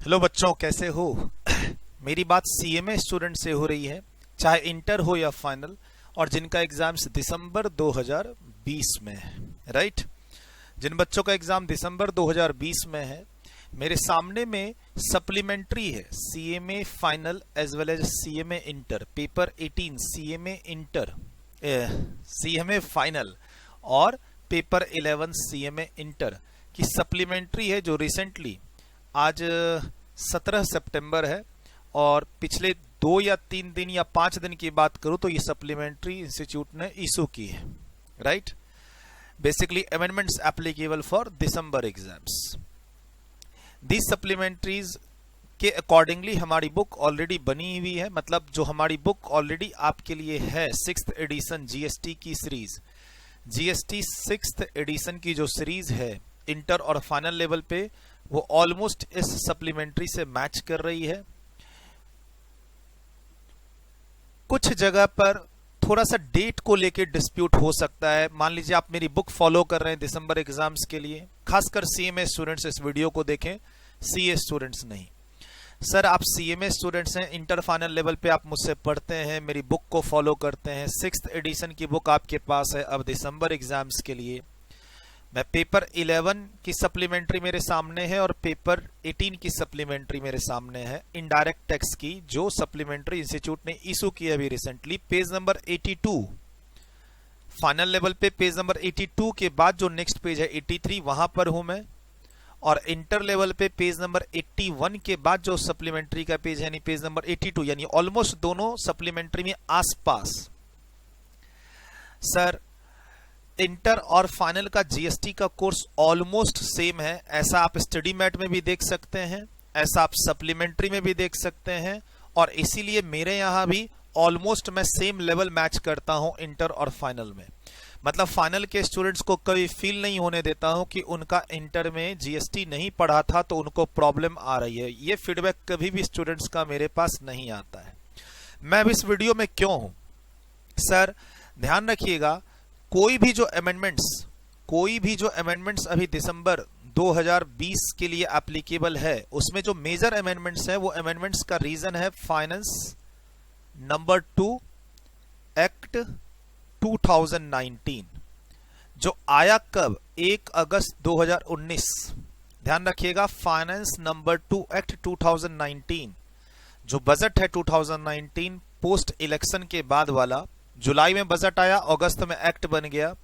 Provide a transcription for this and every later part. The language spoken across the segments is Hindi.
हेलो बच्चों, कैसे हो? मेरी बात सीएमए स्टूडेंट से हो रही है, चाहे इंटर हो या फाइनल, और जिनका एग्जाम्स दिसंबर 2020 में है। राइट? जिन बच्चों का एग्जाम दिसंबर 2020 में है, मेरे सामने में सप्लीमेंट्री है CMA final as well as CMA inter, paper 18 CMA inter, CMA final और पेपर 11 सीएमए इंटर की सप्लीमेंट्री है, जो रिसेंटली आज 17 सितंबर है और पिछले 2 या 3 दिन या 5 दिन की बात करूं तो ये सप्लीमेंट्री इंस्टीट्यूट ने इशू की है। Right? Basically amendments applicable for December exams. The supplementaries के अकॉर्डिंगली हमारी बुक ऑलरेडी बनी हुई है, मतलब जो हमारी बुक ऑलरेडी आपके लिए है, 6th एडिशन जीएसटी की सीरीज, जीएसटी 6th एडिशन की जो सीरीज है इंटर और फाइनल लेवल पे, वो ऑलमोस्ट इस सप्लीमेंट्री से मैच कर रही है। कुछ जगह पर थोड़ा सा डेट को लेके डिस्प्यूट हो सकता है। मान लीजिए आप मेरी बुक फॉलो कर रहे हैं दिसंबर एग्जाम्स के लिए, खासकर सीएमए स्टूडेंट्स इस वीडियो को देखें, सीए स्टूडेंट्स नहीं। सर आप सीएमए स्टूडेंट्स हैं, इंटर फाइनल लेवल पे आप मुझसे पढ़ते हैं, मेरी बुक को फॉलो करते हैं, 6th एडिशन की बुक आपके पास है अब दिसंबर एग्जाम्स के लिए। मैं पेपर 11 की सप्लीमेंट्री मेरे सामने है और पेपर 18 की सप्लीमेंट्री मेरे सामने है, इनडायरेक्ट टैक्स की, जो सप्लीमेंट्री इंस्टीट्यूट ने इशू की अभी recently. Page number 82 final level पे, पेज नंबर 82 के बाद जो नेक्स्ट पेज है 83, वहां पर हूं मैं। और इंटर लेवल पे पेज नंबर 81 के बाद जो सप्लीमेंट्री का पेज है, यानी पेज नंबर 82, यानी ऑलमोस्ट दोनों सप्लीमेंट्री में आसपास। सर इंटर और फाइनल का जीएसटी का कोर्स ऑलमोस्ट सेम है, ऐसा आप स्टडी मैट में भी देख सकते हैं, ऐसा आप सप्लीमेंट्री में भी देख सकते हैं, और इसीलिए मेरे यहां भी ऑलमोस्ट मैं सेम लेवल मैच करता हूं इंटर और फाइनल में। मतलब फाइनल के स्टूडेंट्स को कभी फील नहीं होने देता हूं कि उनका इंटर में जीएसटी नहीं पढ़ा था तो उनको प्रॉब्लम आ रही है। ये फीडबैक कभी भी स्टूडेंट्स का मेरे पास नहीं आता है। मैं अब इस वीडियो में क्यों हूं? सर ध्यान रखिएगा, कोई भी जो अमेंडमेंट्स अभी दिसंबर 2020 के लिए एप्लीकेबल है, उसमें जो मेजर अमेंडमेंट्स हैं, वो अमेंडमेंट्स का रीजन है फाइनेंस नंबर 2 एक्ट 2019, जो आया कब? 1 अगस्त 2019। ध्यान रखिएगा, फाइनेंस नंबर 2 एक्ट 2019 जो बजट है 2019 पोस्ट इलेक्शन के बाद वाला, जुलाई में बजट आया, अगस्त में एक्ट बन गया।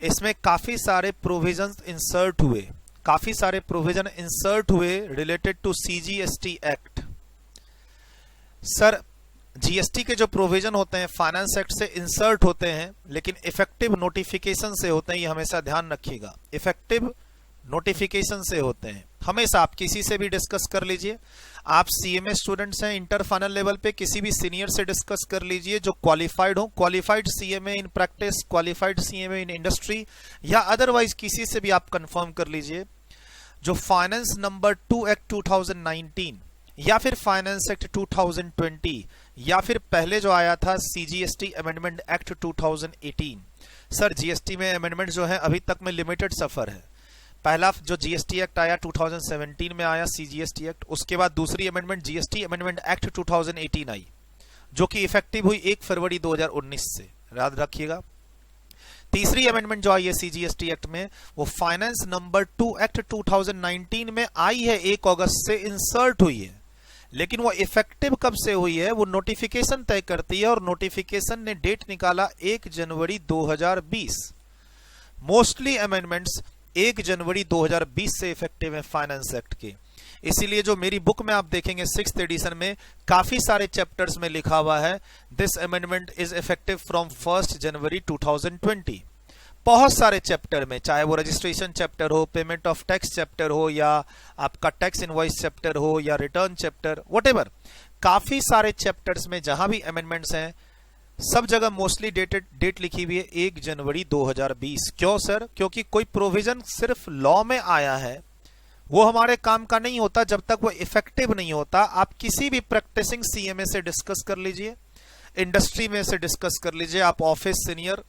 इसमें काफी सारे प्रोविजंस इंसर्ट हुए related to CGST act. Sir GST के जो प्रोविजन होते हैं फाइनेंस एक्ट से इंसर्ट होते हैं, लेकिन इफेक्टिव नोटिफिकेशन से होते हैं, ये हमेशा ध्यान रखिएगा, इफेक्टिव नोटिफिकेशन से होते हैं। हमेशा आप किसी से भी डिस्कस कर लीजिए, आप सीएमए स्टूडेंट्स हैं इंटर फाइनल लेवल पे, किसी भी सीनियर से डिस्कस कर लीजिए जो क्वालिफाइड हो, qualified CMA in practice, qualified CMA in industry, या अदरवाइज किसी से भी आप कंफर्म कर लीजिए। जो फाइनेंस नंबर 2 एक्ट 2019 या फिर फाइनेंस एक्ट 2020 या फिर पहले जो आया था CGST amendment act 2018। Sir GST में अमेंडमेंट जो है अभी तक में लिमिटेड सफर है। पहला जो जीएसटी एक्ट आया 2017 में आया सीजीएसटी एक्ट, उसके बाद दूसरी अमेंडमेंट जीएसटी अमेंडमेंट एक्ट 2018 आई, जो कि इफेक्टिव हुई 1 फरवरी 2019 से, याद रखिएगा। तीसरी अमेंडमेंट जो आई है सीजीएसटी एक्ट में, वो फाइनेंस नंबर 2 एक्ट 2019 में आई है, 1 अगस्त से इंसर्ट हुई है, लेकिन वो इफेक्टिव कब से हुई है वो नोटिफिकेशन तय करती है, और नोटिफिकेशन ने डेट निकाला 1 जनवरी 2020। मोस्टली अमेंडमेंट्स 1 जनवरी 2020 से इफेक्टिव है फाइनेंस एक्ट के। इसीलिए जो मेरी बुक में आप देखेंगे 6th एडिशन में काफी सारे चैप्टर्स में लिखा हुआ है this amendment is effective from 1 जनवरी 2020। बहुत सारे चैप्टर में, चाहे वो रजिस्ट्रेशन चैप्टर हो, पेमेंट ऑफ टैक्स चैप्टर हो, या आपका टैक्स इनवॉइस चैप्टर हो, या रिटर्न चैप्टर, व्हाटएवर, काफी सारे चैप्टर्स में जहां भी अमेंडमेंट्स हैं सब जगह मोस्टली डेट लिखी हुई है 1 जनवरी 2020। क्यों सर? क्योंकि कोई प्रोविजन सिर्फ लॉ में आया है वो हमारे काम का नहीं होता जब तक वो इफेक्टिव नहीं होता। आप किसी भी प्रैक्टिसिंग सीएमए से डिस्कस कर लीजिए, इंडस्ट्री में से डिस्कस कर लीजिए, आप ऑफिस सीनियर,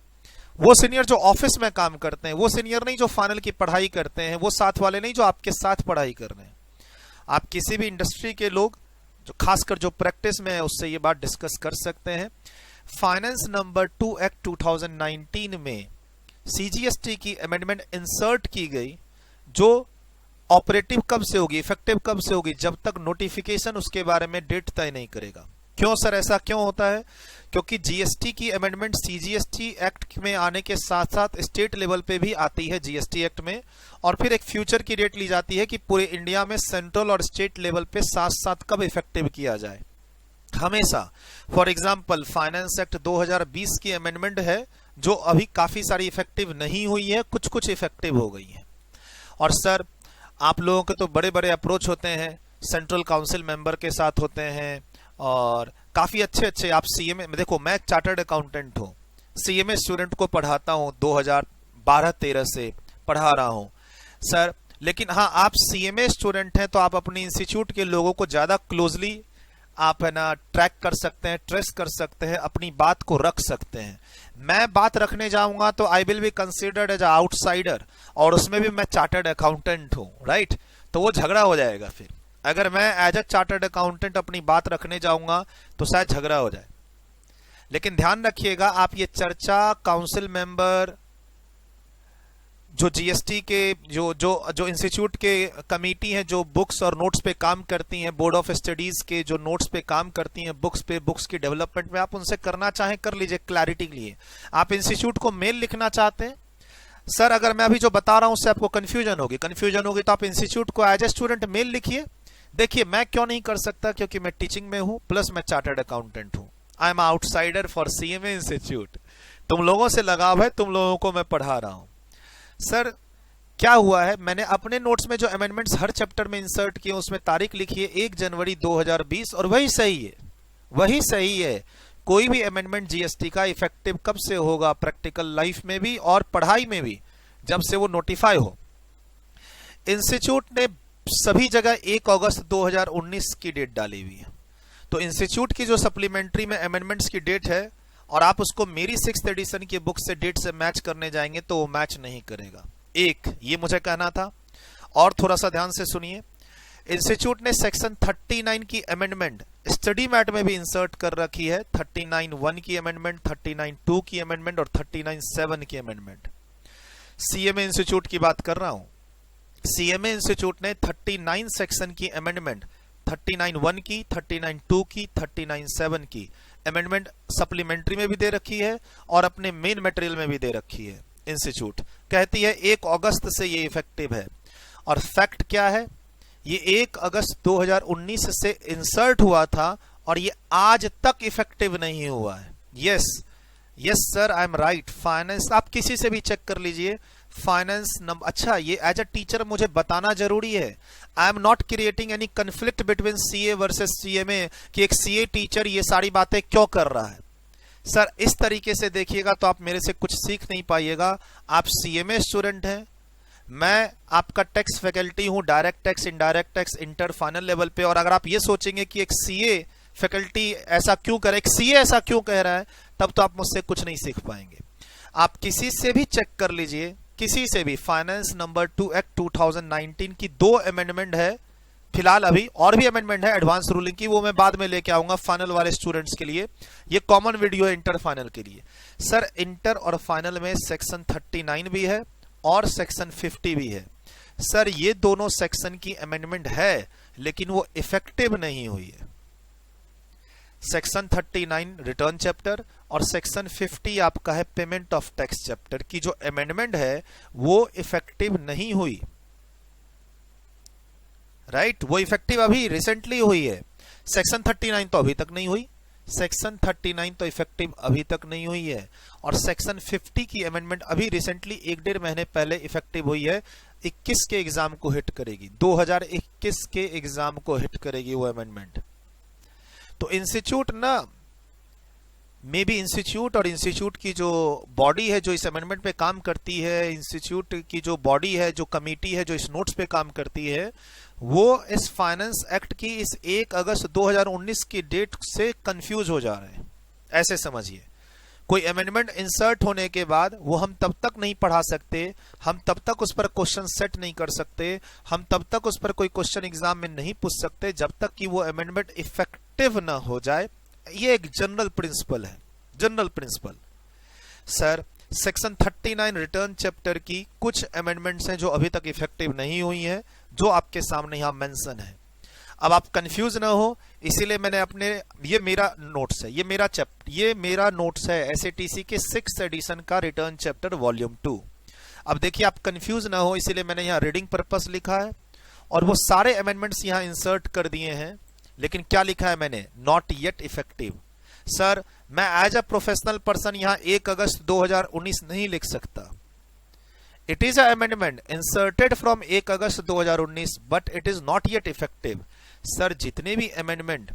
वो सीनियर जो ऑफिस में काम करते हैं, वो सीनियर नहीं जो फाइनल की पढ़ाई करते हैं, वो साथ वाले नहीं जो आपके साथ पढ़ाई कर रहे हैं। आप किसी भी इंडस्ट्री के लोग जो खासकर जो प्रैक्टिस में है उससे ये बात डिस्कस कर सकते हैं। फाइनेंस नंबर 2 एक्ट 2019 में सीजीएसटी की अमेंडमेंट इंसर्ट की गई, जो ऑपरेटिव कब से होगी, इफेक्टिव कब से होगी, जब तक नोटिफिकेशन उसके बारे में डेट तय नहीं करेगा। क्यों सर ऐसा क्यों होता है? क्योंकि जीएसटी की अमेंडमेंट सीजीएसटी एक्ट में आने के साथ साथ स्टेट लेवल पे भी आती है जीएसटी एक्ट में, और फिर एक फ्यूचर की डेट ली जाती है कि पूरे इंडिया में सेंट्रल और स्टेट लेवल पे साथ साथ कब इफेक्टिव किया जाए। हमेशा फॉर एग्जांपल फाइनेंस एक्ट 2020 की अमेंडमेंट है जो अभी काफी सारी इफेक्टिव नहीं हुई है, कुछ कुछ इफेक्टिव हो गई है। और सर आप लोगों के तो बड़े बड़े अप्रोच होते हैं, सेंट्रल काउंसिल मेंबर के साथ होते हैं, और काफी अच्छे अच्छे आप सीएमए, देखो मैं चार्टर्ड अकाउंटेंट हूँ, सीएमए स्टूडेंट को पढ़ाता हूँ, 2012-13 से पढ़ा रहा हूँ सर। लेकिन हाँ, आप सीएमए स्टूडेंट हैं तो आप अपने इंस्टीट्यूट के लोगों को ज्यादा क्लोजली आप है ना ट्रैक कर सकते हैं, ट्रेस कर सकते हैं, अपनी बात को रख सकते हैं। मैं बात रखने जाऊंगा तो I will be considered as outsider, और उसमें भी मैं चार्टर्ड अकाउंटेंट हूं, राइट? तो वो झगड़ा हो जाएगा। फिर अगर मैं एज अ चार्टर्ड अकाउंटेंट अपनी बात रखने जाऊंगा तो शायद झगड़ा हो जाए। लेकिन ध्यान रखिएगा, आप ये चर्चा काउंसिल मेंबर, जो जीएसटी के जो जो जो इंस्टीट्यूट के कमेटी है जो बुक्स और नोट्स पे काम करती हैं, बोर्ड ऑफ स्टडीज के जो नोट्स पे काम करती हैं बुक्स पे, बुक्स की डेवलपमेंट में, आप उनसे करना चाहें कर लीजिए क्लैरिटी के लिए। आप इंस्टीट्यूट को मेल लिखना चाहते हैं, सर अगर मैं अभी जो बता रहा हूं उससे आपको कंफ्यूजन होगी तो आप इंस्टीट्यूट को एज ए स्टूडेंट मेल लिखिए। देखिए मैं क्यों नहीं कर सकता, क्योंकि मैं टीचिंग में हूं, प्लस मैं चार्टर्ड अकाउंटेंट हूं। I am outsider for CMA institute. तुम लोगों से लगाव है, तुम लोगों को मैं पढ़ा रहा हूं। सर क्या हुआ है, मैंने अपने नोट्स में जो अमेंडमेंट्स हर चैप्टर में इंसर्ट किए उसमें तारीख लिखी है 1 जनवरी 2020, और वही सही है, वही सही है। कोई भी अमेंडमेंट जीएसटी का इफेक्टिव कब से होगा, प्रैक्टिकल लाइफ में भी और पढ़ाई में भी, जब से वो नोटिफाई हो। इंस्टीट्यूट ने सभी जगह 1 अगस्त 2019 की डेट डाली हुई है, तो इंस्टीट्यूट की जो सप्लीमेंट्री में अमेंडमेंट्स की डेट है और आप उसको मेरी 6th एडिशन की बुक से डेट से मैच करने जाएंगे तो वो मैच नहीं करेगा। एक ये मुझे कहना था। और थोड़ा सा ध्यान से सुनिए, इंस्टीट्यूट ने सेक्शन 39 की अमेंडमेंट स्टडी मैट में भी इंसर्ट कर रखी है, 39(1) की अमेंडमेंट, 39(2) की अमेंडमेंट और 39(7) की अमेंडमेंट। सीएमए इंस्टीट्यूट की बात कर रहा हूं। सीएमए इंस्टीट्यूट ने 39 सेक्शन की अमेंडमेंट, 39(1) की, 39(2) की, 39(7) की अमेंडमेंट सप्लीमेंट्री में भी दे रखी है और अपने मेन मटेरियल में भी दे रखी है। इंस्टीट्यूट कहती है 1 अगस्त से ये इफेक्टिव है, और फैक्ट क्या है, ये 1 अगस्त 2019 से इंसर्ट हुआ था और ये आज तक इफेक्टिव नहीं हुआ है। Yes yes sir, I am right. Finance आप किसी से भी चेक कर लीजिए, फाइनेंस नंबर, अच्छा ये एज अ टीचर मुझे बताना जरूरी है। I am not creating any conflict between CA versus CMA कि एक सीए टीचर ये सारी बातें क्यों कर रहा है। सर इस तरीके से देखिएगा तो आप मेरे से कुछ सीख नहीं पाइएगा। आप सीएमए स्टूडेंट हैं, मैं आपका टैक्स फैकल्टी हूं, direct tax, indirect tax, inter final level पे, और अगर आप ये सोचेंगे कि एक सीए फैकल्टी ऐसा क्यों करे, एक सीए ऐसा क्यों कह रहा है, तब तो आप मुझसे कुछ नहीं सीख पाएंगे। आप किसी से भी चेक कर लीजिए, किसी से भी। फाइनेंस नंबर 2 एक्ट 2019 की 2 अमेंडमेंट है फिलहाल, अभी और भी अमेंडमेंट है एडवांस रूलिंग की, वो मैं बाद में लेके आऊंगा फाइनल वाले स्टूडेंट्स के लिए। ये कॉमन वीडियो है इंटर फाइनल के लिए। सर इंटर और फाइनल में सेक्शन 39 भी है और सेक्शन 50 भी है। सर ये दोनों सेक्शन की अमेंडमेंट है लेकिन वो इफेक्टिव नहीं हुई है। सेक्शन 39 रिटर्न चैप्टर और सेक्शन 50 आपका है पेमेंट ऑफ टैक्स चैप्टर की जो अमेंडमेंट है वो इफेक्टिव नहीं हुई, राइट? वो इफेक्टिव अभी रिसेंटली हुई है। सेक्शन 39 तो अभी तक नहीं हुई, सेक्शन 39 तो इफेक्टिव अभी तक नहीं हुई है, और सेक्शन 50 की अमेंडमेंट अभी रिसेंटली 1-1.5 महीने पहले इफेक्टिव हुई है। 21 के एग्जाम को हिट करेगी, 2021 के एग्जाम को हिट करेगी वो अमेंडमेंट। तो इंस्टीट्यूट ना, मे बी इंस्टीट्यूट और इंस्टीट्यूट की जो बॉडी है जो इस अमेंडमेंट पे काम करती है, इंस्टीट्यूट की जो बॉडी है, जो कमेटी है जो इस नोट्स पे काम करती है, वो इस फाइनेंस एक्ट की इस 1 अगस्त 2019 की डेट से कंफ्यूज हो जा रहे हैं, ऐसे समझिए। कोई अमेंडमेंट इंसर्ट होने के बाद वो हम तब तक नहीं पढ़ा सकते, हम तब तक उस पर क्वेश्चन सेट नहीं कर सकते, हम तब तक उस पर कोई क्वेश्चन एग्जाम में नहीं पूछ सकते जब तक कि वो अमेंडमेंट इफेक्टिव ना हो जाए। ये एक जनरल प्रिंसिपल है, general principle. Sir section 39 return chapter की कुछ अमेंडमेंट्स हैं जो अभी तक इफेक्टिव नहीं हुई हैं, जो आपके सामने यहां मेंशन है। अब आप कंफ्यूज ना हो, इसीलिए मैंने अपने, ये मेरा नोट्स है, ये मेरा नोट्स है एसएटीसी के 6th एडिशन का रिटर्न चैप्टर वॉल्यूम 2। अब देखिए आप कंफ्यूज ना हो, इसीलिए मैंने यहाँ रीडिंग पर्पस लिखा है और वो सारे अमेंडमेंट्स यहाँ इंसर्ट कर दिए हैं। लेकिन क्या लिखा है मैंने? Not yet effective. सर मैं एज अ प्रोफेशनल पर्सन यहाँ 1 अगस्त 2019 नहीं लिख सकता। It is a amendment inserted from 1 August 2019 but it is not yet effective. Sir जितने भी अमेंडमेंट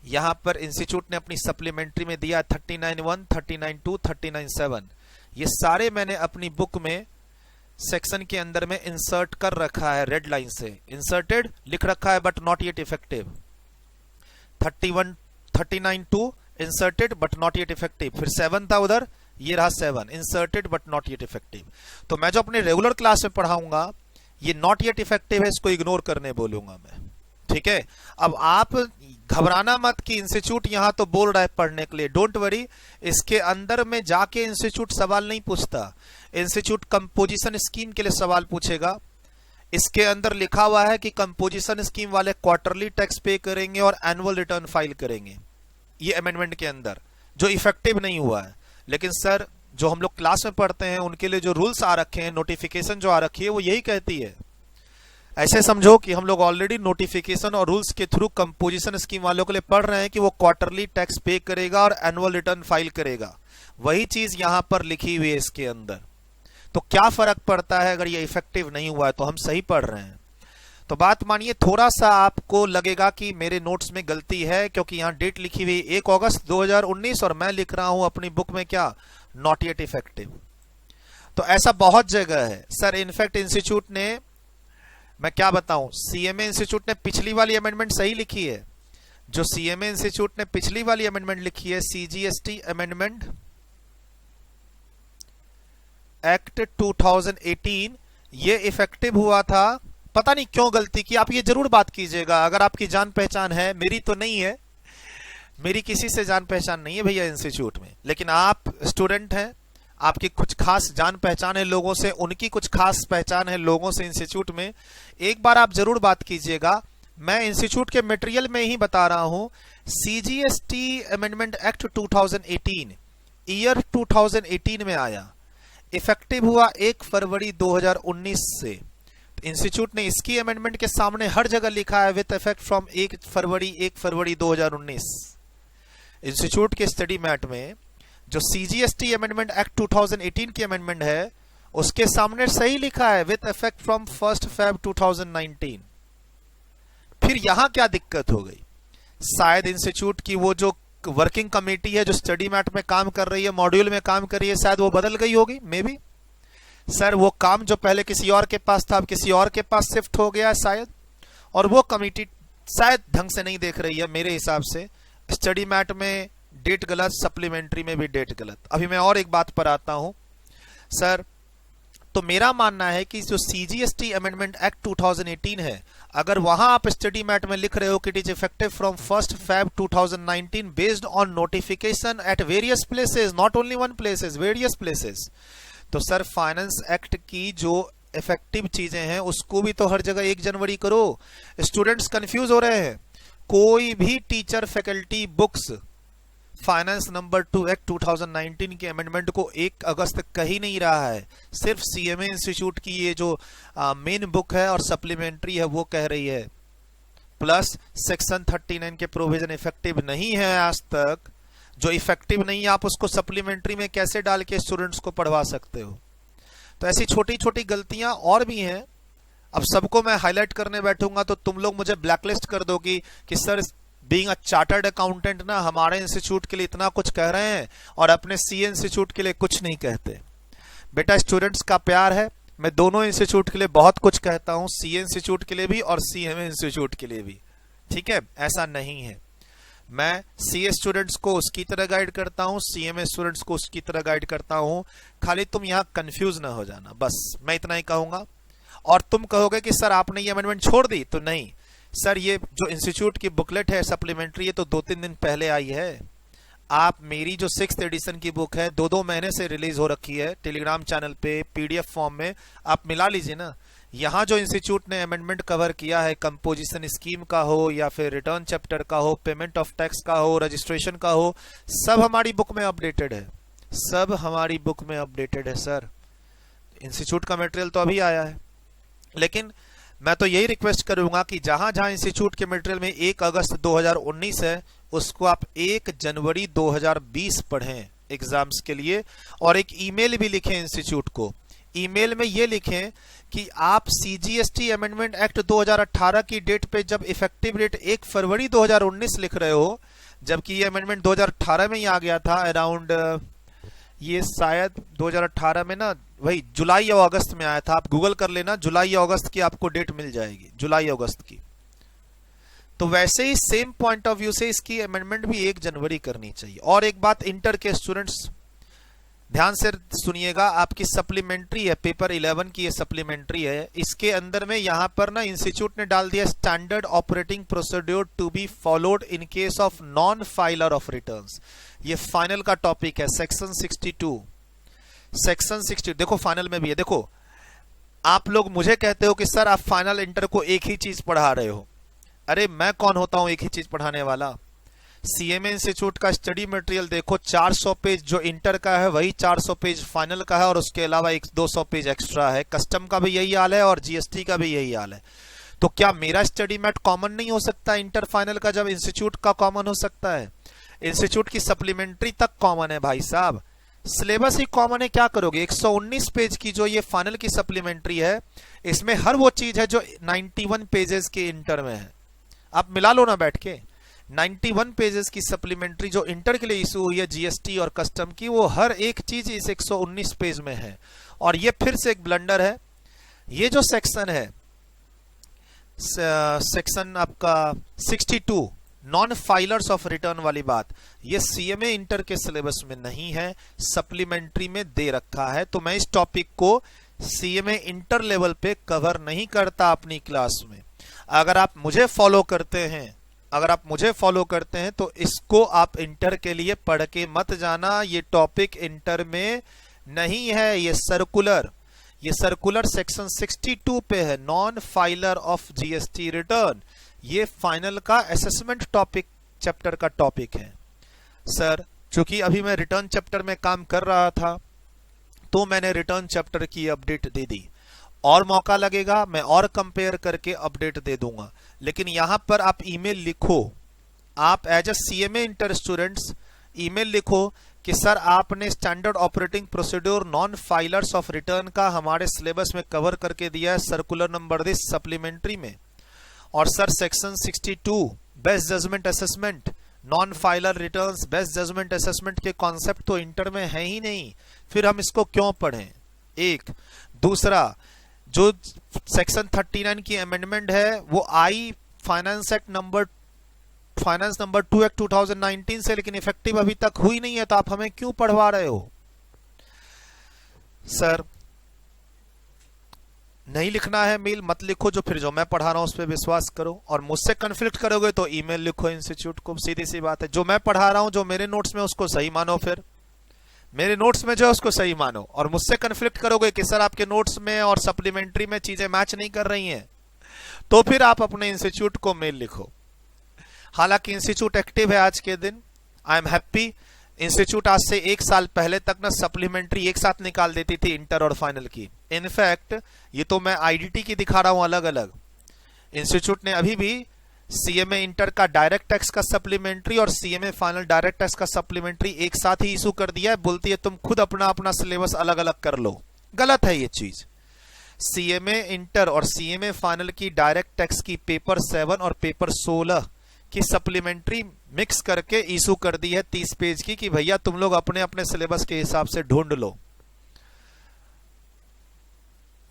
यहां पर इंस्टीट्यूट ने अपनी सप्लीमेंट्री में दिया 39(1), 39(2), 39(7), ये सारे मैंने अपनी बुक में सेक्शन के अंदर में इंसर्ट कर रखा है, रेड लाइन से इंसर्टेड लिख रखा है but not yet effective. 39(2) inserted but not yet effective, फिर 7 था उधर, ये रहा 7 inserted but not yet effective. तो मैं जो अपने रेगुलर क्लास में पढ़ाऊंगा ये नॉट येट इफेक्टिव है, इसको इग्नोर करने बोलूंगा मैं, ठीक है। अब आप घबराना मत कि इंस्टीट्यूट यहां तो बोल रहा है पढ़ने के लिए, डोंट वरी, इसके अंदर में जाके इंस्टीट्यूट सवाल नहीं पूछता। इंस्टीट्यूट कंपोजिशन स्कीम के लिए सवाल पूछेगा। इसके अंदर लिखा हुआ है कि कंपोजिशन स्कीम वाले क्वार्टरली टैक्स पे करेंगे और एनुअल रिटर्न फाइल करेंगे, ये अमेंडमेंट के अंदर जो इफेक्टिव नहीं हुआ है। लेकिन सर जो हम लोग क्लास में पढ़ते हैं उनके लिए जो रूल्स आ रखे हैं, नोटिफिकेशन जो आ रखी है वो यही कहती है। ऐसे समझो कि हम लोग ऑलरेडी नोटिफिकेशन और रूल्स के थ्रू कंपोजिशन स्कीम वालों के लिए पढ़ रहे हैं कि वो क्वार्टरली टैक्स पे करेगा और एनुअल रिटर्न फाइल करेगा। वही चीज यहां पर लिखी हुई है इसके अंदर। तो क्या फर्क पड़ता है अगर ये इफेक्टिव नहीं हुआ है तो हम सही पढ़ रहे हैं। तो बात मानिए, थोड़ा सा आपको लगेगा कि मेरे नोट्स में गलती है क्योंकि यहां डेट लिखी हुई 1 अगस्त 2019 और मैं लिख रहा हूं अपनी बुक में क्या, नॉट येट इफेक्टिव। तो ऐसा बहुत जगह है सर। इनफैक्ट इंस्टीट्यूट ने, मैं क्या बताऊं, सीएमए इंस्टीट्यूट ने पिछली वाली अमेंडमेंट सही लिखी है। जो सीएमए इंस्टीट्यूट ने पिछली वाली अमेंडमेंट लिखी है, सीजीएसटी अमेंडमेंट एक्ट 2018, ये इफेक्टिव हुआ था। पता नहीं क्यों गलती की, आप ये जरूर बात कीजिएगा अगर आपकी जान पहचान है। मेरी तो नहीं है, मेरी किसी से जान पहचान नहीं है भैया इंस्टीट्यूट में, लेकिन आप स्टूडेंट हैं, आपकी कुछ खास जान पहचान है लोगों से, उनकी कुछ खास पहचान है लोगों से इंस्टीट्यूट में। एक बार आप जरूर बात कीजिएगा। मैं इंस्टीट्यूट के मटेरियल में ही बता रहा हूं, सीजीएसटी अमेंडमेंट एक्ट 2018 ईयर 2018 में आया, इफेक्टिव हुआ 1 फरवरी 2019 से। इंस्टीट्यूट ने इसकी अमेंडमेंट के सामने हर जगह लिखा है with effect from 1 February 2019। Institute के स्टडी मैट में जो सीजीएसटी अमेंडमेंट एक्ट 2018 की अमेंडमेंट है उसके सामने सही लिखा है विद इफेक्ट फ्रॉम 1 फरवरी 2019। फिर यहां क्या दिक्कत हो गई? शायद इंस्टीट्यूट की वो जो वर्किंग कमेटी है जो स्टडी मैट में काम कर रही है, मॉड्यूल में काम कर रही है, शायद वो बदल गई होगी, मे बी। सर वो काम जो पहले किसी और के पास था अब किसी और के पास शिफ्ट हो गया शायद, और वो कमेटी शायद ढंग से नहीं देख रही है मेरे हिसाब से। स्टडी मैट में डेट गलत, सप्लीमेंट्री में भी डेट गलत। अभी मैं और एक बात पर आता हूं सर। तो मेरा मानना है कि जो सीजीएसटी अमेंडमेंट एक्ट 2018 है, अगर वहां आप स्टडी मैट में लिख रहे हो कि it is effective from 1 February 2019 based on notification at various places, not only one places, various places, तो सर फाइनेंस एक्ट की जो इफेक्टिव चीजें हैं उसको भी तो हर जगह 1 जनवरी करो। स्टूडेंट्स कंफ्यूज हो रहे हैं। कोई भी teacher faculty books finance number 2 act 2019 के अमेंडमेंट को 1 अगस्त कह ही नहीं रहा है। सिर्फ सीएमए इंस्टीट्यूट की ये जो मेन बुक है और सप्लीमेंट्री है वो कह रही है। प्लस सेक्शन 39 के प्रोविजन इफेक्टिव नहीं है आज तक। जो इफेक्टिव नहीं है आप उसको सप्लीमेंट्री में कैसे डाल के स्टूडेंट्स को पढ़वा सकते हो? तो ऐसी छोटी छोटी गलतियां और भी हैं। अब सबको मैं हाईलाइट करने बैठूंगा तो तुम लोग मुझे ब्लैकलिस्ट कर दोगी कि sir being a chartered accountant ना हमारे इंस्टीट्यूट के लिए इतना कुछ कह रहे हैं और अपने सीए इंस्टीट्यूट के लिए कुछ नहीं कहते। बेटा स्टूडेंट्स का प्यार है, मैं दोनों इंस्टीट्यूट के लिए बहुत कुछ कहता हूं, सीए इंस्टीट्यूट के लिए भी और सीएमए इंस्टीट्यूट के लिए भी, ठीक है? ऐसा नहीं है। मैं सीए स्टूडेंट्स को उसकी तरह गाइड करता हूं, सीएमए स्टूडेंट्स को उसकी तरह गाइड करता हूं। खाली तुम यहां कंफ्यूज ना हो जाना, बस मैं इतना ही कहूंगा। और तुम कहोगे कि सर आपने ये अमेंडमेंट छोड़ दी, तो नहीं सर, ये जो इंस्टीट्यूट की बुकलेट है सप्लीमेंट्री, ये तो 2-3 दिन पहले आई है। आप मेरी जो 6th एडिशन की बुक है 2-2 महीने से रिलीज हो रखी है टेलीग्राम चैनल पे पीडीएफ फॉर्म में, आप मिला लीजिए ना। यहाँ जो इंस्टीट्यूट ने अमेंडमेंट कवर किया है, कंपोजिशन स्कीम का हो या फिर रिटर्न चैप्टर का हो, पेमेंट ऑफ टैक्स का हो, रजिस्ट्रेशन का हो, सब हमारी बुक में अपडेटेड है, सब हमारी बुक में अपडेटेड है सर। इंस्टीट्यूट का मटेरियल तो अभी आया है, लेकिन मैं तो यही रिक्वेस्ट करूंगा कि जहां जहां इंस्टीट्यूट के मटेरियल में 1 अगस्त 2019 है, उसको आप 1 जनवरी 2020 पढ़ें एग्जाम्स के लिए। और एक ईमेल भी लिखें इंस्टीट्यूट को, ईमेल में ये लिखें कि आप सीजीएसटी अमेंडमेंट एक्ट 2018 की डेट पे जब इफेक्टिव डेट 1 फरवरी 2019 लिख रहे हो, जबकि ये अमेंडमेंट 2018 में ही आ गया था अराउंड, ये शायद 2018 में ना वही जुलाई या अगस्त में आया था। आप गूगल कर लेना, जुलाई या अगस्त की आपको डेट मिल जाएगी, जुलाई अगस्त की। तो वैसे ही सेम पॉइंट ऑफ व्यू से इसकी अमेंडमेंट भी 1 जनवरी करनी चाहिए। और एक बात इंटर के स्टूडेंट्स ध्यान से सुनिएगा, आपकी सप्लीमेंट्री है, पेपर 11 की ये सप्लीमेंट्री है, इसके अंदर में यहां पर ना इंस्टीट्यूट ने डाल दिया standard operating procedure to be followed in case of non filer of returns. ये फाइनल का टॉपिक है, सेक्शन 62। सेक्शन 60 देखो फाइनल में भी है। देखो आप लोग मुझे कहते हो कि सर आप फाइनल इंटर को एक ही चीज पढ़ा रहे हो। अरे मैं कौन होता हूं एक ही चीज पढ़ाने वाला? सीएमए इंस्टीट्यूट का स्टडी मटेरियल देखो, 400 पेज जो इंटर का है वही 400 पेज फाइनल का है, और उसके अलावा 200 पेज एक्स्ट्रा है। कस्टम का भी यही हाल है और जीएसटी का भी यही हाल है। तो क्या मेरा स्टडी मैट कॉमन नहीं हो सकता इंटर फाइनल का, जब इंस्टीट्यूट का कॉमन हो सकता है? इंस्टीट्यूट की सप्लीमेंट्री तक कॉमन है भाई साहब, सिलेबस ही कॉमन है। क्या करोगे? 119 पेज की जो ये फाइनल की सप्लीमेंट्री है, इसमें हर वो चीज है जो 91 पेजेस के इंटर में है। आप मिला लो ना बैठ के, 91 पेजेस की सप्लीमेंट्री जो इंटर के लिए इशू हुई है जीएसटी और कस्टम की, वो हर एक चीज इस 119 पेज में है। और ये फिर से एक ब्लंडर है। ये जो सेक्शन है, सेक्शन आपका 62 नॉन फाइलर्स ऑफ रिटर्न वाली बात, ये सीएमए इंटर के सिलेबस में नहीं है, सप्लीमेंट्री में दे रखा है। तो मैं इस टॉपिक को सीएमए इंटर लेवल पे कवर नहीं करता अपनी क्लास में। अगर आप मुझे फॉलो करते हैं, तो इसको आप इंटर के लिए पढ़ के मत जाना। ये टॉपिक इंटर में नहीं है, ये सर्कुलर सेक्शन 62 पे है, non filer of GST return. ये फाइनल का असेसमेंट टॉपिक चैप्टर का टॉपिक है सर। चूंकि अभी मैं रिटर्न चैप्टर में काम कर रहा था, तो मैंने रिटर्न चैप्टर की अपडेट दे दी। और मौका लगेगा मैं और कंपेयर करके अपडेट दे दूंगा। लेकिन यहां पर आप ईमेल लिखो, आप as a CMA inter students email लिखो कि सर आपने standard operating procedure non filers of return का हमारे सिलेबस में कवर करके दिया है सर्कुलर नंबर 10 सप्लीमेंट्री में। और sir section 62 best judgement assessment, non filer returns, best judgement assessment के कॉन्सेप्ट तो इंटर में है ही नहीं, फिर हम इसको क्यों पढ़ें? एक दूसरा, जो सेक्शन 39 की अमेंडमेंट है वो आई फाइनेंस नंबर 2 एक्ट 2019 से, लेकिन इफेक्टिव अभी तक हुई नहीं है, तो आप हमें क्यों पढ़वा रहे हो? सर नहीं लिखना है मेल मत लिखो, जो फिर जो मैं पढ़ा रहा हूं उस पर विश्वास करो। और मुझसे कन्फ्लिक्ट करोगे तो ईमेल लिखो इंस्टीट्यूट को, सीधी सी बात है। जो मैं पढ़ा रहा हूं, जो मेरे नोट्स में, उसको सही मानो, फिर मेरे नोट्स में जो है उसको सही मानो। और मुझसे कन्फ्लिक्ट करोगे कि सर आपके नोट्स में और सप्लीमेंट्री में चीजें मैच नहीं कर रही हैं, तो फिर आप अपने इंस्टीट्यूट को मेल लिखो। हालांकि इंस्टीट्यूट एक्टिव है आज के दिन, आई एम हैप्पी। इंस्टीट्यूट आज से 1 साल पहले तक ना सप्लीमेंट्री एक साथ निकाल देती थी इंटर और फाइनल की। इनफैक्ट ये तो मैं आईडीटी की दिखा रहा हूं अलग अलग। इंस्टीट्यूट ने अभी भी सीएमए इंटर का डायरेक्ट टैक्स का सप्लीमेंट्री और सीएमए फाइनल डायरेक्ट टैक्स का सप्लीमेंट्री एक साथ ही इशू कर दिया है। बोलती है तुम खुद अपना अपना सिलेबस अलग अलग कर लो। गलत है ये चीज। सीएमए इंटर और सीएमए फाइनल की डायरेक्ट टैक्स की पेपर 7 और पेपर 16 की सप्लीमेंट्री मिक्स करके इशू कर दी है 30 पेज की, कि भैया तुम लोग अपने अपने सिलेबस के हिसाब से ढूंढ लो।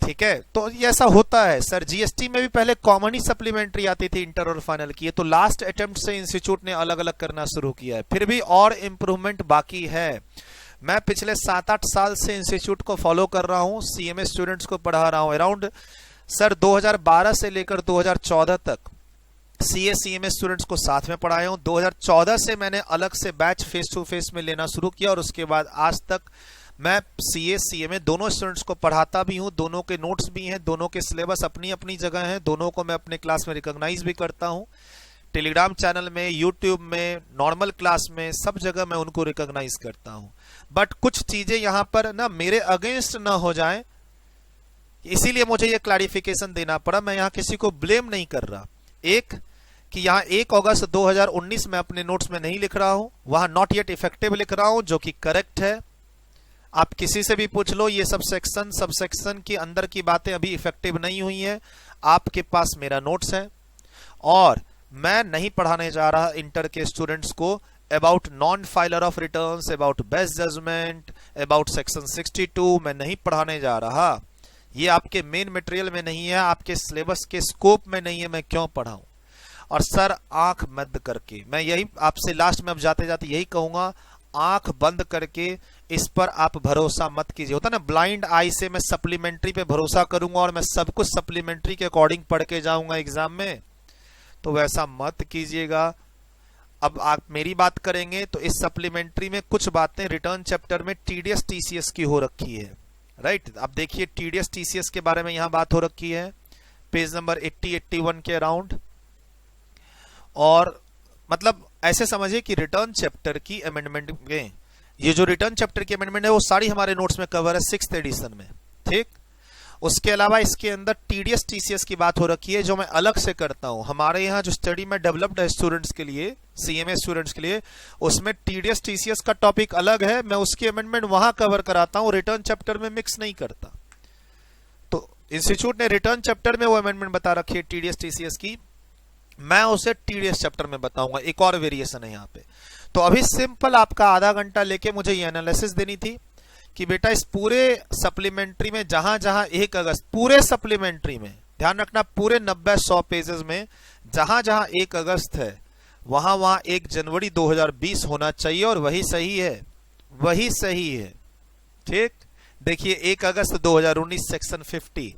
ठीक है, तो ये ऐसा होता है सर। जीएसटी में भी पहले कॉमन ही सप्लीमेंट्री आती थी इंटर और फाइनल की, तो लास्ट अटेम्प्ट से इंस्टीट्यूट ने अलग अलग करना शुरू किया है, फिर भी और इम्प्रूवमेंट बाकी है। मैं पिछले 7-8 साल से इंस्टीट्यूट को फॉलो कर रहा हूँ, सीएमए स्टूडेंट्स को पढ़ा रहा हूँ। अराउंड सर 2012 से लेकर 2014 तक सीए सीएमए स्टूडेंट्स को साथ में पढ़ाया हूँ। 2014 से मैंने अलग से बैच फेस टू फेस में लेना शुरू किया और उसके बाद आज तक मैं सीए सीएमए दोनों स्टूडेंट्स को पढ़ाता भी हूं, दोनों के नोट्स भी हैं, दोनों के सिलेबस अपनी अपनी जगह हैं, दोनों को मैं अपने क्लास में रिकॉग्नाइज भी करता हूं। टेलीग्राम चैनल में, यूट्यूब में, नॉर्मल क्लास में, सब जगह मैं उनको रिकॉग्नाइज करता हूं। बट कुछ चीजें यहां पर ना मेरे अगेंस्ट ना हो जाएं, इसीलिए मुझे ये क्लैरिफिकेशन देना पड़ा। मैं यहां किसी को ब्लेम नहीं कर रहा। एक कि यहाँ 1 अगस्त 2019 में अपने नोट्स में नहीं लिख रहा हूं, वहां नॉट येट इफेक्टिव लिख रहा हूं, जो कि करेक्ट है। आप किसी से भी पूछ लो, ये सब सेक्शन के अंदर की बातें अभी इफेक्टिव नहीं हुई हैं। आपके पास मेरा नोट्स है और मैं नहीं पढ़ाने जा रहा इंटर के स्टूडेंट्स को about non filer of returns, about best judgement, about section 62 मैं नहीं पढ़ाने जा रहा। ये आपके मेन मटेरियल में नहीं है, आपके सिलेबस के स्कोप में नहीं है, मैं क्यों पढ़ाऊं। और सर आंख बंद करके, मैं यही आपसे लास्ट में अब जाते जाते यही कहूंगा, आंख बंद करके इस पर आप भरोसा मत कीजिए। होता ना ब्लाइंड आई से मैं सप्लीमेंट्री पे भरोसा करूंगा और मैं सब कुछ सप्लीमेंट्री के अकॉर्डिंग पढ़ के जाऊंगा एग्जाम में, तो वैसा मत कीजिएगा। अब आप मेरी बात करेंगे तो इस सप्लीमेंट्री में कुछ बातें रिटर्न चैप्टर में टीडीएस टीसीएस की हो रखी है, राइट। अब देखिए टीडीएस टीसीएस के बारे में यहां बात हो रखी है पेज नंबर 80-81 के अराउंड। और मतलब ऐसे समझिए कि रिटर्न चैप्टर की अमेंडमेंट में, ये जो रिटर्न चैप्टर की अमेंडमेंट है वो सारी हमारे नोट्स में कवर है 6th एडिशन में, ठीक। उसके अलावा इसके अंदर टीडीएस टीसीएस की बात हो रखी है, जो मैं अलग से करता हूं। हमारे यहाँ जो स्टडी में डेवलप्ड है स्टूडेंट्स के लिए, सीएमए स्टूडेंट्स के लिए, उसमें टीडीएस टीसीएस का टॉपिक अलग है, मैं उसकी अमेंडमेंट वहां कवर कराता हूं, रिटर्न चैप्टर में मिक्स नहीं करता। तो इंस्टीट्यूट ने रिटर्न चैप्टर में वो अमेंडमेंट बता रखी है टीडीएस टीसीएस की, मैं उसे टीडीएस चैप्टर में बताऊंगा। एक और वेरिएशन है यहाँ पे। तो अभी सिंपल आपका आधा घंटा लेके मुझे ये एनालिसिस देनी थी कि बेटा इस पूरे सप्लीमेंट्री में जहां जहां 1 अगस्त, पूरे सप्लीमेंट्री में ध्यान रखना, पूरे 90-100 पेजेस में जहां जहां 1 अगस्त है वहां वहां 1 जनवरी 2020 होना चाहिए, और वही सही है, वही सही है, ठीक। देखिए 1 अगस्त 2019 सेक्शन 50,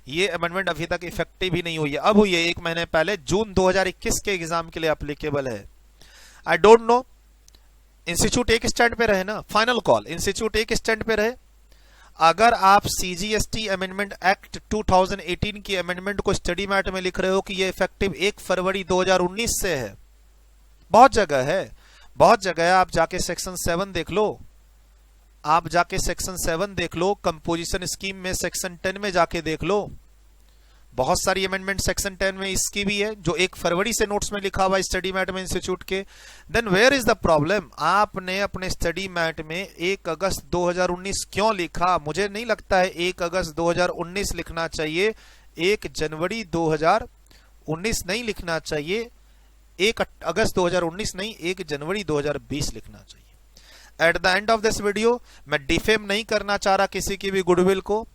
ये अमेंडमेंट अभी तक इफेक्टिव ही नहीं हुई है, अब हुई है 1 महीने पहले, जून 2021 के एग्जाम के लिए एप्लीकेबल है। आई डोंट नो, इंस्टीट्यूट एक स्टैंड पे रहे ना, फाइनल कॉल, इंस्टीट्यूट एक स्टैंड पे रहे। अगर आप सीजीएसटी अमेंडमेंट एक्ट 2018 की अमेंडमेंट को स्टडी मैट में लिख रहे हो कि ये इफेक्टिव 1 फरवरी 2019 से है, बहुत जगह है, बहुत जगह है। आप जाके सेक्शन 7 देख लो, आप जाके सेक्शन 7 देख लो, कंपोजिशन स्कीम में सेक्शन 10 में जाके देख लो, बहुत सारी अमेंडमेंट सेक्शन 10 में इसकी भी है, जो 1 फरवरी से नोट्स में लिखा हुआ स्टडी मैट में इंस्टीट्यूट के। Then where is the problem, आपने अपने स्टडी मैट में 1 अगस्त 2019 क्यों लिखा। मुझे नहीं लगता है 1 अगस्त 2019 लिखना चाहिए, 1 जनवरी 2019 नहीं लिखना चाहिए, 1 अगस्त 2019 नहीं, 1 जनवरी 2020 लिखना चाहिए। At the end of this video मैं डिफेम नहीं करना चाह रहा किसी की भी गुडविल को।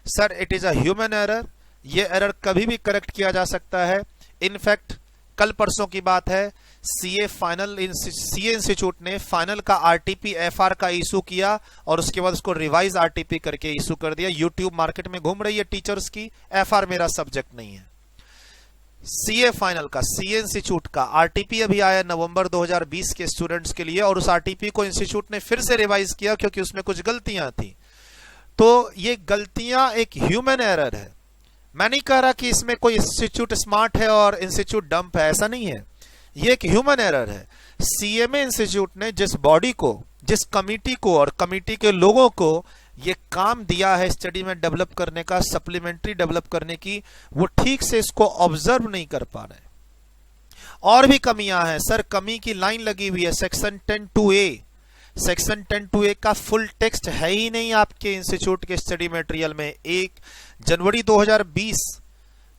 Sir it is a human error, ये एरर कभी भी करेक्ट किया जा सकता है। इनफैक्ट कल परसों की बात है, सीए इंस्टीट्यूट ने फाइनल का आरटीपी एफआर का इशू किया और उसके बाद उसको रिवाइज आरटीपी करके इशू कर दिया। यूट्यूब मार्केट में घूम रही है टीचर्स की, एफआर मेरा सब्जेक्ट नहीं है। सीए फाइनल का, सीए इंस्टीट्यूट का आरटीपी अभी आया नवंबर 2020 के स्टूडेंट्स के लिए, और उस आरटीपी को इंस्टीट्यूट ने फिर से रिवाइज किया क्योंकि उसमें कुछ गलतियां थी। तो ये गलतियां एक ह्यूमन एरर है। मैं नहीं कह रहा कि इसमें कोई इंस्टीट्यूट स्मार्ट है और इंस्टीट्यूट डंप है, ऐसा नहीं है, ये एक ह्यूमन एरर है। सीएमए इंस्टीट्यूट ने जिस बॉडी को, जिस कमिटी को और कमिटी के लोगों को ये काम दिया है स्टडी में डेवलप करने का, सप्लीमेंट्री डेवलप करने की, वो ठीक से इसको ऑब्जर्व नहीं कर पा रहे। और भी कमियां हैं सर, कमी की लाइन लगी हुई है सेक्शन 10(2)(a), सेक्शन 10(2)(a) का फुल टेक्स्ट है ही नहीं आपके इंस्टीट्यूट के स्टडी मटेरियल में। 1 जनवरी 2020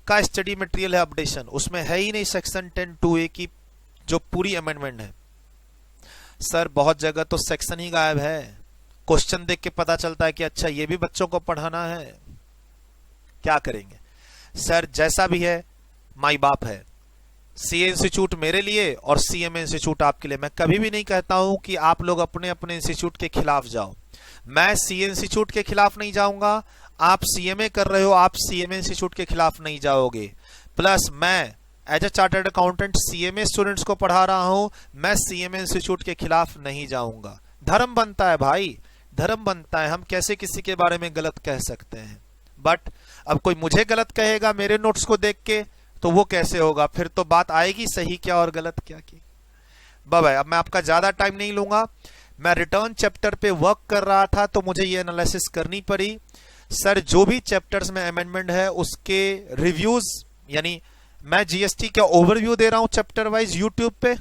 का स्टडी मटेरियल है अपडेशन, उसमें है ही नहीं सेक्शन 10(2)(a) की जो पूरी अमेंडमेंट है। सर बहुत जगह तो सेक्शन ही गायब है, क्वेश्चन देख के पता चलता है कि अच्छा ये भी बच्चों को पढ़ाना है। क्या करेंगे? सर जैसा भी है माई बाप है, सीए इंस्टीट्यूट मेरे लिए और सीएमए इंस्टीट्यूट आपके लिए। मैं कभी भी नहीं कहता हूं कि आप लोग अपने अपने इंस्टीट्यूट के खिलाफ जाओ। मैं सीए इंस्टीट्यूट के खिलाफ नहीं जाऊंगा, आप सीएमए कर रहे हो, आप सीएमए इंस्टीट्यूट के खिलाफ नहीं जाओगे। प्लस मैं as a chartered accountant CMA students को पढ़ा रहा हूं, मैं सीएमए इंस्टीट्यूट के खिलाफ नहीं जाऊंगा। धर्म बनता है भाई, धर्म बनता है, हम कैसे किसी के बारे में गलत कह सकते हैं। बट अब कोई मुझे गलत कहेगा मेरे नोट्स को देख के, तो वो कैसे होगा? फिर तो बात आएगी सही क्या और गलत क्या की। बाय, अब मैं आपका ज्यादा टाइम नहीं लूंगा। मैं रिटर्न चैप्टर पे वर्क कर रहा था तो मुझे ये एनालिसिस करनी पड़ी। सर जो भी चैप्टर्स में अमेंडमेंट है उसके रिव्यूज, यानी मैं जीएसटी का ओवरव्यू दे रहा हूं चैप्टर वाइज यूट्यूब पे।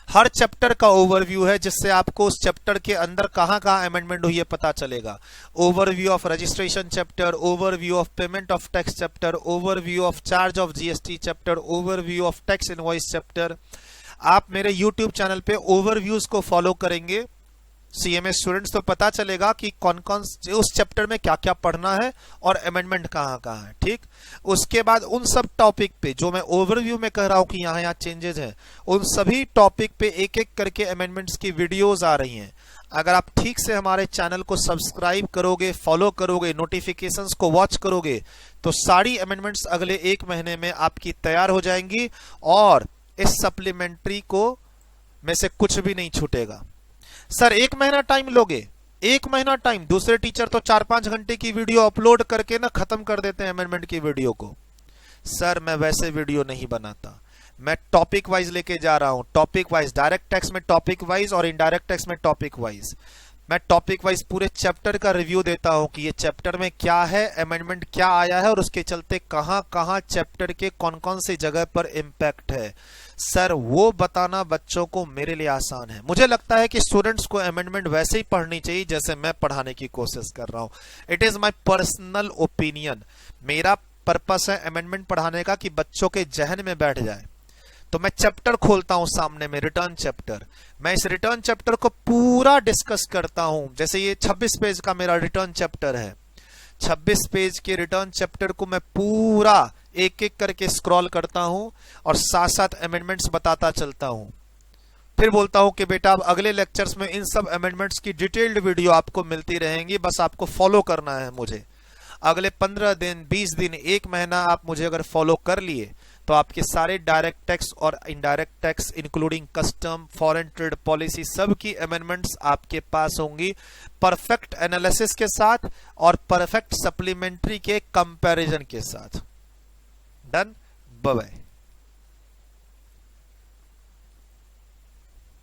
हर चैप्टर का ओवरव्यू है जिससे आपको उस चैप्टर के अंदर कहां कहां अमेंडमेंट हुई है पता चलेगा। Overview of registration chapter, overview of payment of tax chapter, overview of charge of GST chapter, overview of tax invoice chapter. आप मेरे यूट्यूब चैनल पे ओवरव्यूज को फॉलो करेंगे सीएमए स्टूडेंट्स तो पता चलेगा कि कौन कौन उस चैप्टर में क्या क्या पढ़ना है और अमेंडमेंट कहां कहां है। ठीक, उसके बाद उन सब टॉपिक पे जो मैं ओवरव्यू में कह रहा हूं कि यहां यहां चेंजेस हैं, उन सभी टॉपिक पे एक एक करके अमेंडमेंट्स की वीडियोस आ रही हैं। अगर आप ठीक से हमारे चैनल को सब्सक्राइब करोगे, फॉलो करोगे, नोटिफिकेशंस को वॉच करोगे तो सारी अमेंडमेंट्स अगले 1 महीने में आपकी तैयार हो जाएंगी और इस सप्लीमेंट्री को में से कुछ भी नहीं छूटेगा। सर 1 महीना टाइम लोगे? 1 महीना टाइम? दूसरे टीचर तो 4-5 घंटे की वीडियो अपलोड करके ना खत्म कर देते हैं अमेंडमेंट की वीडियो को। सर मैं वैसे वीडियो नहीं बनाता, मैं टॉपिक वाइज लेके जा रहा हूं, टॉपिक वाइज, डायरेक्ट टैक्स में टॉपिक वाइज और इनडायरेक्ट टैक्स में टॉपिक वाइज। मैं टॉपिक वाइज पूरे चैप्टर का रिव्यू देता हूं कि ये चैप्टर में क्या है, अमेंडमेंट क्या आया है और उसके चलते कहां कहां चैप्टर के कौन कौन सी जगह पर इंपैक्ट है। सर वो बताना बच्चों को मेरे लिए आसान है। मुझे लगता है कि स्टूडेंट्स को अमेंडमेंट वैसे ही पढ़नी चाहिए जैसे मैं पढ़ाने की कोशिश कर रहा हूं। It is my personal opinion. मेरा पर्पस है अमेंडमेंट पढ़ाने का कि बच्चों के जहन में बैठ जाए। तो मैं चैप्टर खोलता हूं सामने में, रिटर्न चैप्टर। मैं इस रिटर्न चैप्टर को पूरा डिस्कस करता हूं। जैसे ये 26 पेज का मेरा रिटर्न चैप्टर है, 26 पेज के रिटर्न चैप्टर को मैं पूरा एक एक करके स्क्रॉल करता हूं और साथ साथ अमेंडमेंट्स बताता चलता हूं। फिर बोलता हूं कि बेटा अब अगले लेक्चर्स में इन सब अमेंडमेंट्स की डिटेल्ड वीडियो आपको मिलती रहेंगी, बस आपको फॉलो करना है मुझे। अगले 15 दिन, 20 दिन, 1 महीना आप मुझे अगर फॉलो कर लिए तो आपके सारे डायरेक्ट टैक्स और indirect tax including custom, foreign trade policy, सब की अमेंडमेंट्स आपके पास होंगी परफेक्ट एनालिसिस के साथ और परफेक्ट सप्लीमेंट्री के कंपैरिजन के साथ। Done, bye bye.